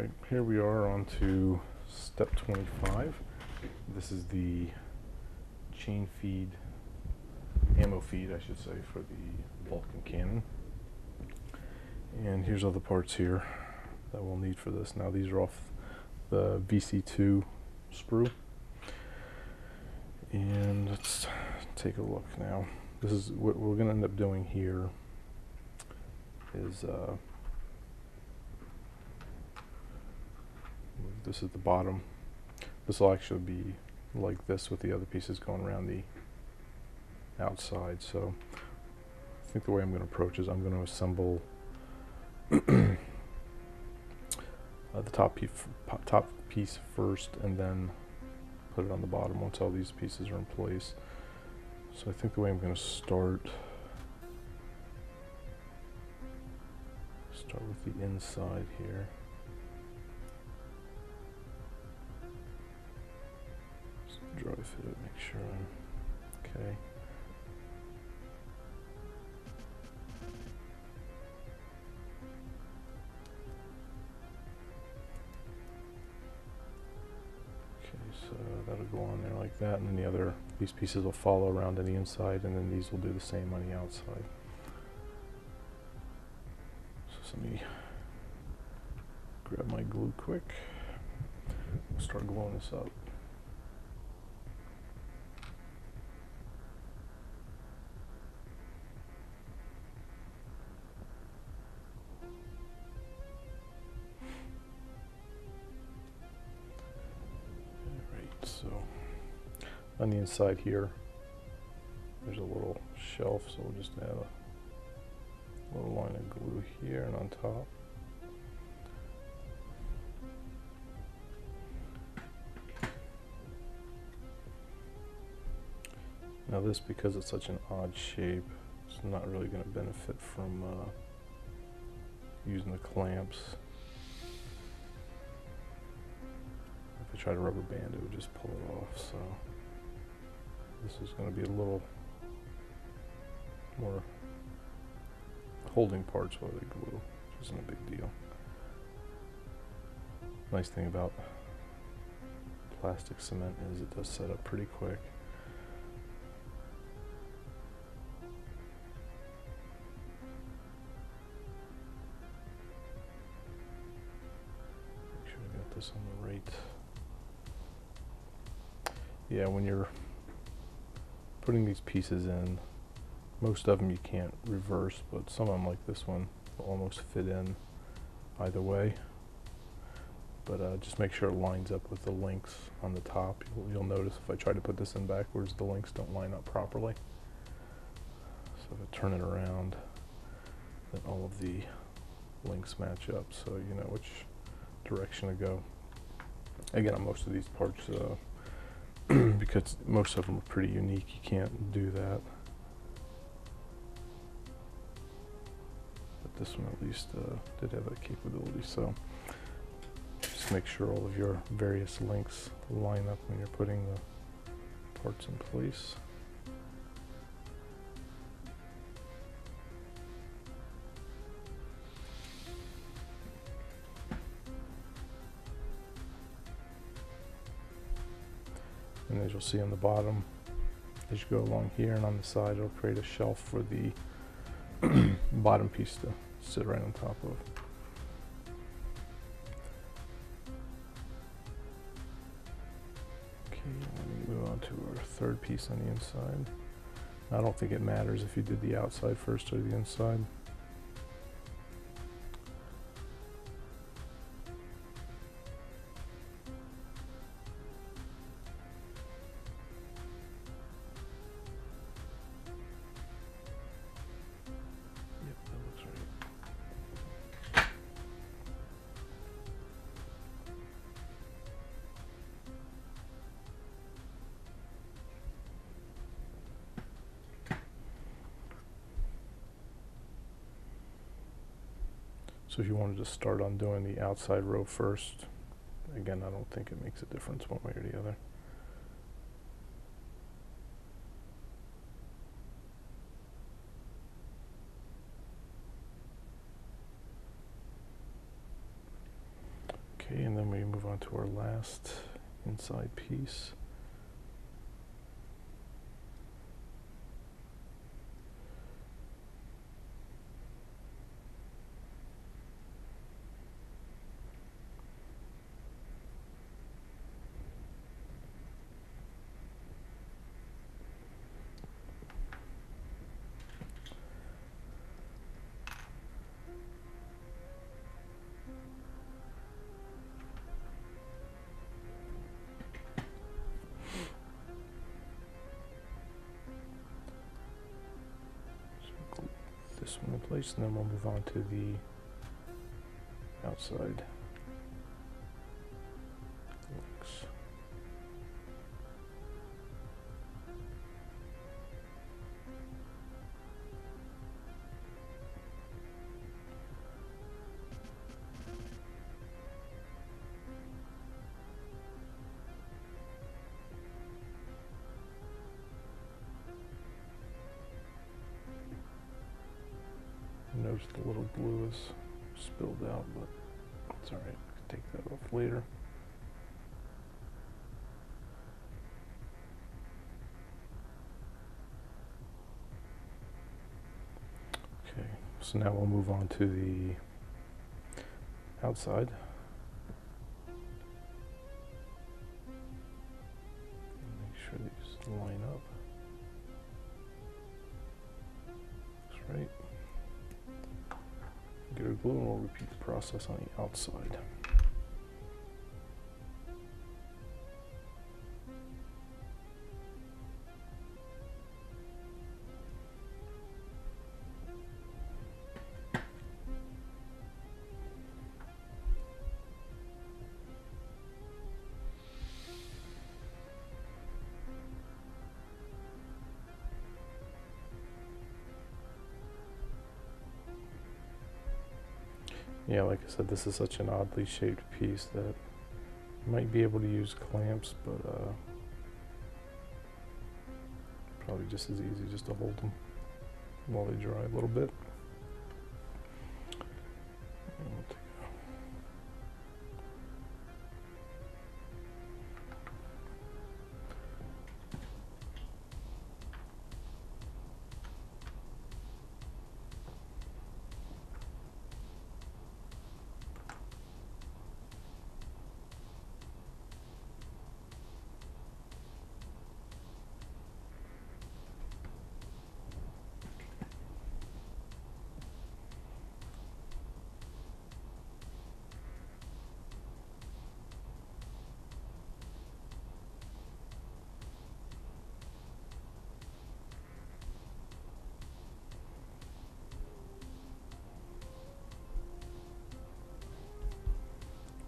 Alright, here we are on to step 25. This is the chain feed, ammo feed I should say, for the Vulcan cannon. And here's all the parts here that we'll need for this. Now these are off the VC2 sprue. And let's take a look now. This is what we're going to end up doing here is this is the bottom. This will actually be like this with the other pieces going around the outside. So I think the way I'm going to approach is I'm going to assemble the top piece first and then put it on the bottom once all these pieces are in place. So I think the way I'm going to start with the inside here. Just dry fit it, make sure I'm okay. So that'll go on there like that, and then these pieces will follow around on the inside, and then these will do the same on the outside. So let me grab my glue quick. We'll start gluing this up. So on the inside here, there's a little shelf, so we'll just add a little line of glue here and on top. Now this, because it's such an odd shape, it's not really going to benefit from using the clamps. If I try to rubber band it, would just pull it off. So this is going to be a little more holding parts while they glue, which isn't a big deal. Nice thing about plastic cement is it does set up pretty quick. Make sure I got this on the right. Yeah, when you're putting these pieces in, most of them you can't reverse, but some of them, like this one, will almost fit in either way. But just make sure it lines up with the links on the top. You'll notice if I try to put this in backwards, the links don't line up properly. So if I turn it around, then all of the links match up, so you know which direction to go. Again, on most of these parts, because most of them are pretty unique, you can't do that. But this one at least did have that capability. So just make sure all of your various links line up when you're putting the parts in place. And as you'll see on the bottom, as you go along here and on the side, it'll create a shelf for the bottom piece to sit right on top of. Okay, let me move on to our third piece on the inside. I don't think it matters if you did the outside first or the inside. So if you wanted to start on doing the outside row first, again, I don't think it makes a difference one way or the other. Okay, and then we move on to our last inside piece. This one in place, and then we'll move on to the outside links. Notice the little glue is spilled out, but it's alright, I can take that off later. Okay, so now we'll move on to the outside. Make sure these line up. Looks right. Get our glue and we'll repeat the process on the outside. Yeah, like I said, this is such an oddly shaped piece that you might be able to use clamps, but probably just as easy just to hold them while they dry a little bit. And we'll take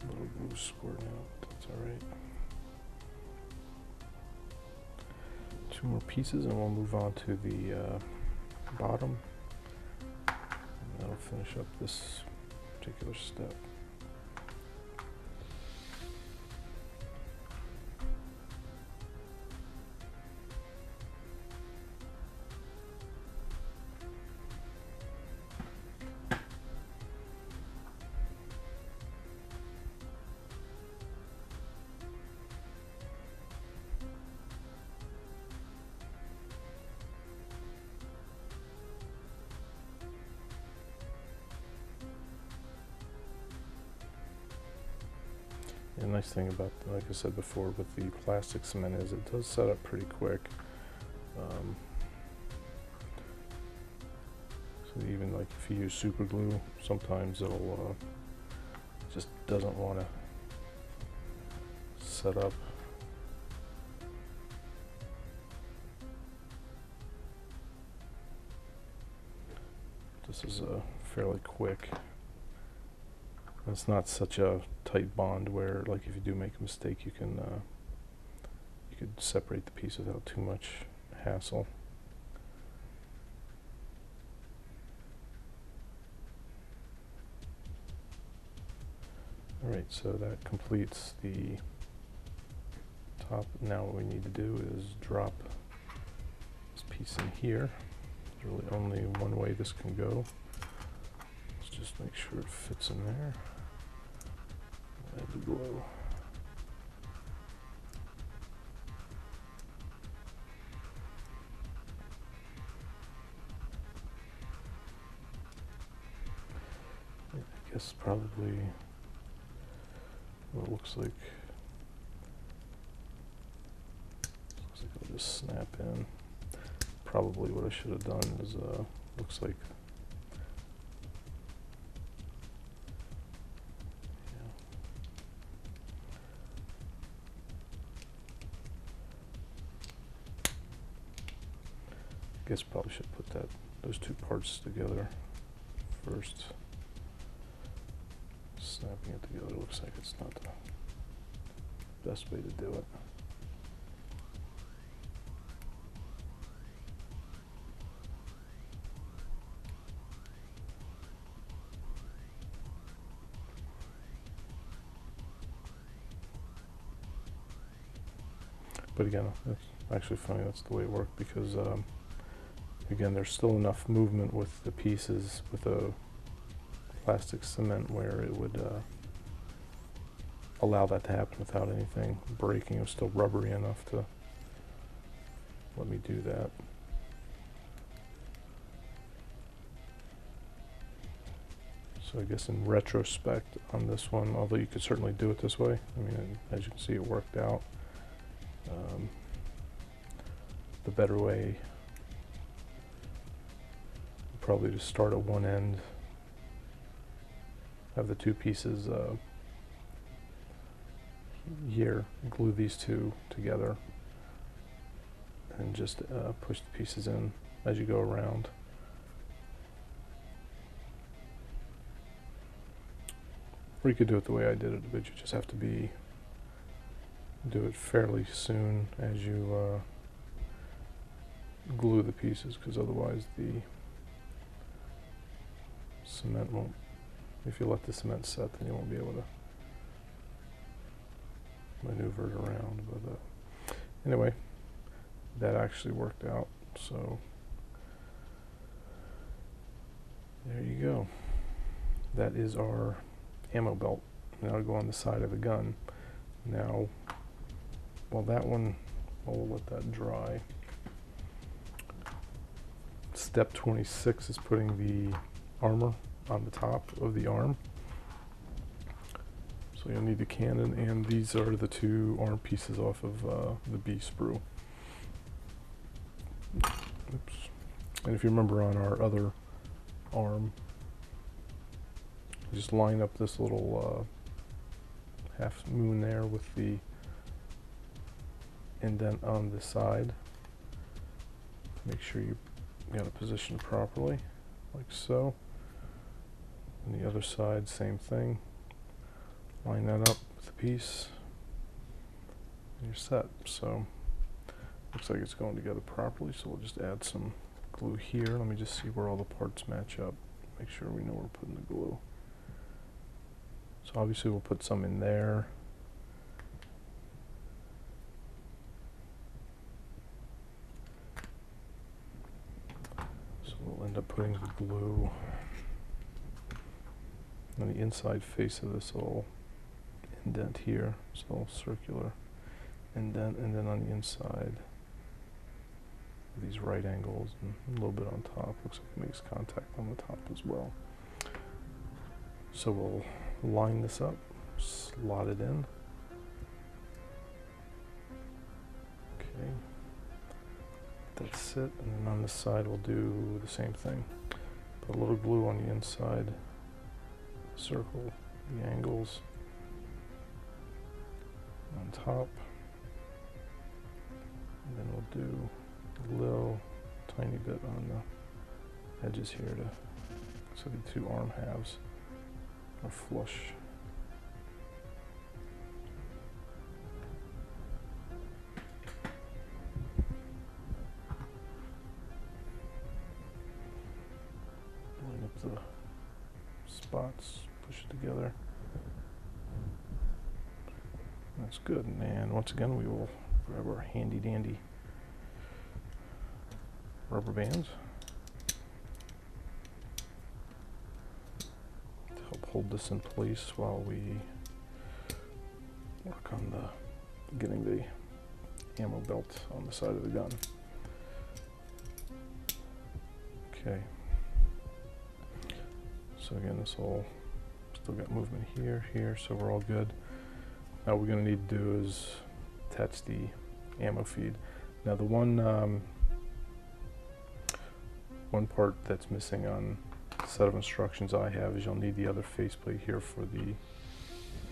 a little glue squirting out, that's alright. Two more pieces and we'll move on to the bottom. And that'll finish up this particular step. The nice thing about, like I said before, with the plastic cement is it does set up pretty quick. So even like if you use super glue, sometimes it'll just doesn't want to set up. This is fairly quick. It's not such a tight bond where, like, if you do make a mistake, you can you could separate the piece without too much hassle. All right, so that completes the top. Now what we need to do is drop this piece in here. There's really only one way this can go. Let's just make sure it fits in there. Add the glue. I guess probably what it looks like. Looks like it'll just snap in. Probably what I should have done is looks like. I guess probably should put those two parts together first. Snapping it together looks like it's not the best way to do it. But again, it's actually funny that's the way it worked, because again, there's still enough movement with the pieces with a plastic cement where it would allow that to happen without anything breaking. It was still rubbery enough to let me do that. So I guess in retrospect on this one, although you could certainly do it this way, I mean, as you can see, it worked out. The better way would probably to start at one end, have the two pieces here, glue these two together, and just push the pieces in as you go around. Or you could do it the way I did it, but you just have to do it fairly soon as you glue the pieces, because otherwise the cement won't, if you let the cement set, then you won't be able to maneuver it around. But anyway, that actually worked out, so there you go. That is our ammo belt. Now to go on the side of the gun. Now, well, that one, we'll let that dry. Step 26 is putting the armor on the top of the arm. So you'll need the cannon, and these are the two arm pieces off of the B sprue. Oops. And if you remember on our other arm, just line up this little half moon there with the indent on the side. Make sure you got it positioned properly, like so. And the other side, same thing. Line that up with the piece, and you're set. So looks like it's going together properly, so we'll just add some glue here. Let me just see where all the parts match up. Make sure we know we're putting the glue. So obviously we'll put some in there. So we'll end up putting the glue on the inside face of this little indent here. This little circular indent, and then on the inside these right angles and a little bit on top. Looks like it makes contact on the top as well. So we'll line this up, slot it in. Okay, that's it. And then on this side we'll do the same thing. Put a little glue on the inside, circle the angles on top, and then we'll do a little tiny bit on the edges here so the two arm halves are flush. Line up the spots, push it together. That's good. And once again, we will grab our handy dandy rubber bands to help hold this in place while we on getting the ammo belt on the side of the gun. Okay. So again, this all still got movement here, so we're all good. Now what we're going to need to do is attach the ammo feed. Now the one part that's missing on the set of instructions I have is you'll need the other faceplate here for the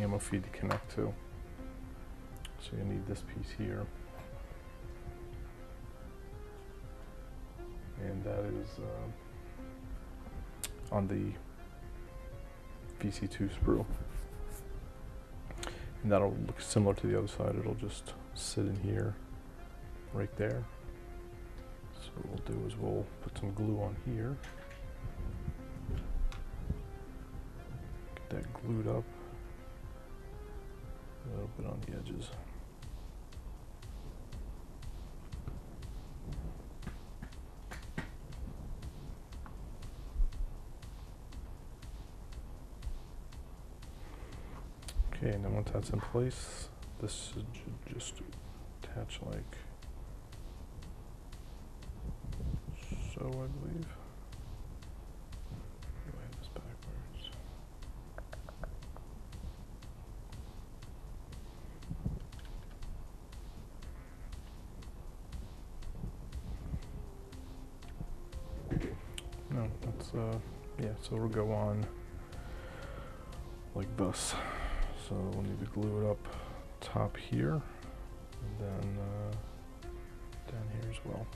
ammo feed to connect to. So you need this piece here. And that is on the VC2 sprue. And that'll look similar to the other side. It'll just sit in here, right there. So what we'll do is we'll put some glue on here. Get that glued up. A little bit on the edges. Okay, and then once that's in place, this should just attach like so, I believe. Oh, I have this backwards. No, that's yeah, so we'll go on like this. So we'll need to glue it up top here, and then down here as well.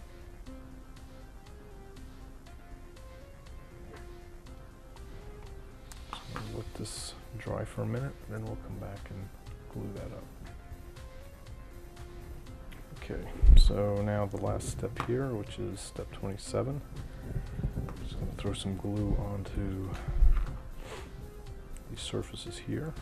So we'll let this dry for a minute, then we'll come back and glue that up. Okay, so now the last step here, which is step 27. I'm just going to throw some glue onto these surfaces here.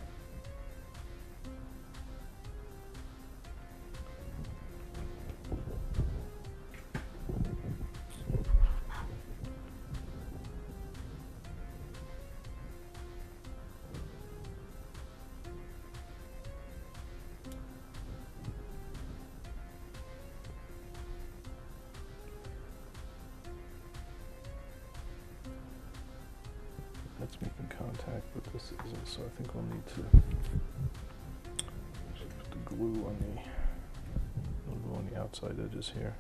That's making contact, but this isn't, so I think we'll need to just put the glue on the outside edges here.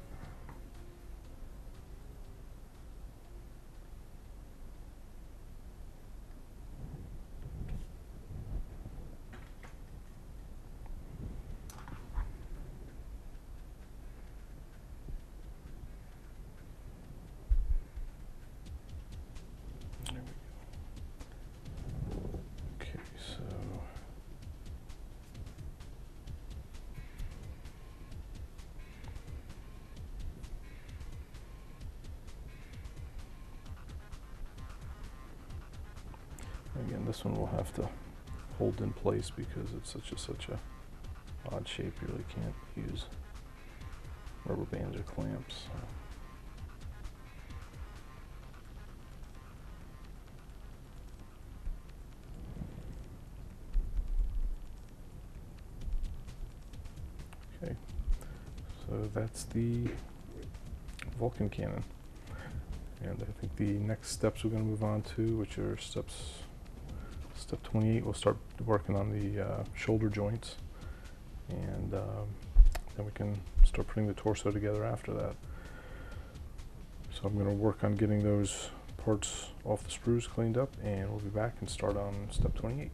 Again, this one will have to hold in place because it's such a odd shape. You really can't use rubber bands or clamps. Okay, so that's the Vulcan cannon. And I think the next steps we're going to move on to, which are step 28, we'll start working on the shoulder joints, and then we can start putting the torso together after that. So I'm going to work on getting those parts off the sprues cleaned up, and we'll be back and start on step 28.